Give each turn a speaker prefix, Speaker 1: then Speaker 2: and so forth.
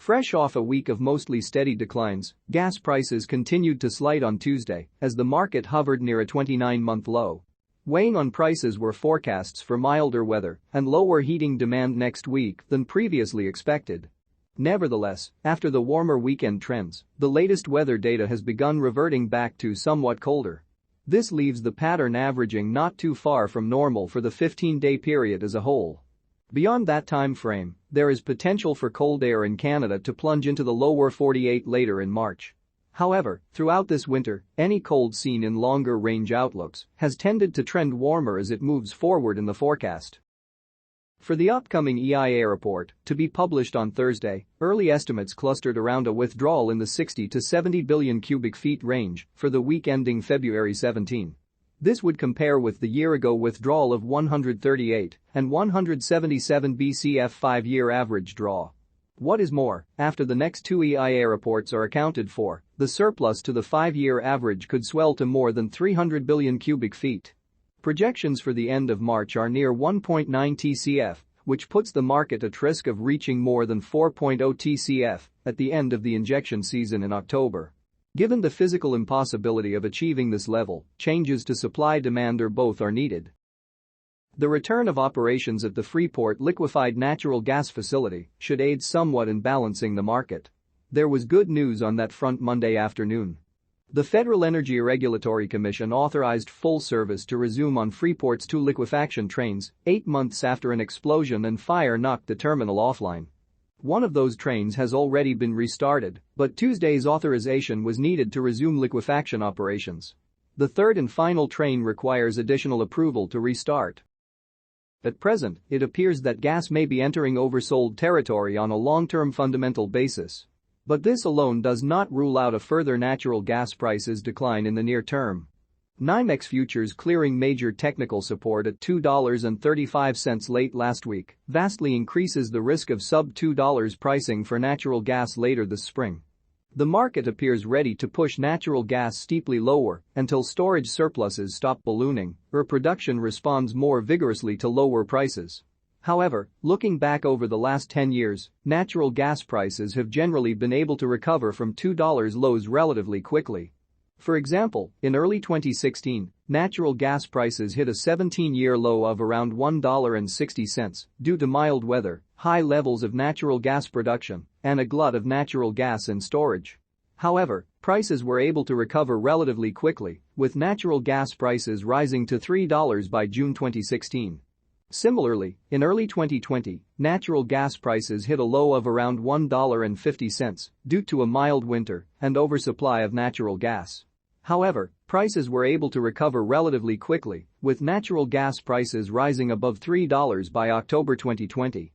Speaker 1: Fresh off a week of mostly steady declines, gas prices continued to slide on Tuesday as the market hovered near a 29-month low. Weighing on prices were forecasts for milder weather and lower heating demand next week than previously expected. Nevertheless, after the warmer weekend trends, the latest weather data has begun reverting back to somewhat colder. This leaves the pattern averaging not too far from normal for the 15-day period as a whole. Beyond that time frame, there is potential for cold air in Canada to plunge into the lower 48 later in March. However, throughout this winter, any cold seen in longer-range outlooks has tended to trend warmer as it moves forward in the forecast. For the upcoming EIA report, to be published on Thursday, early estimates clustered around a withdrawal in the 60 to 70 billion cubic feet range for the week ending February 17. This would compare with the year-ago withdrawal of 138 and 177 BCF 5-year average draw. What is more, after the next two EIA reports are accounted for, the surplus to the 5-year average could swell to more than 300 billion cubic feet. Projections for the end of March are near 1.9 TCF, which puts the market at risk of reaching more than 4.0 TCF at the end of the injection season in October. Given the physical impossibility of achieving this level, changes to supply-demand or both are needed. The return of operations at the Freeport liquefied natural gas facility should aid somewhat in balancing the market. There was good news on that front Monday afternoon. The Federal Energy Regulatory Commission authorized full service to resume on Freeport's 2 liquefaction trains, 8 months after an explosion and fire knocked the terminal offline. One of those trains has already been restarted, but Tuesday's authorization was needed to resume liquefaction operations. The third and final train requires additional approval to restart. At present, it appears that gas may be entering oversold territory on a long-term fundamental basis. But this alone does not rule out a further natural gas prices decline in the near term. NYMEX futures clearing major technical support at $2.35 late last week vastly increases the risk of sub-$2 pricing for natural gas later this spring. The market appears ready to push natural gas steeply lower until storage surpluses stop ballooning or production responds more vigorously to lower prices. However, looking back over the last 10 years, natural gas prices have generally been able to recover from $2 lows relatively quickly. For example, in early 2016, natural gas prices hit a 17-year low of around $1.60 due to mild weather, high levels of natural gas production, and a glut of natural gas in storage. However, prices were able to recover relatively quickly, with natural gas prices rising to $3 by June 2016. Similarly, in early 2020, natural gas prices hit a low of around $1.50 due to a mild winter and oversupply of natural gas. However, prices were able to recover relatively quickly, with natural gas prices rising above $3 by October 2020.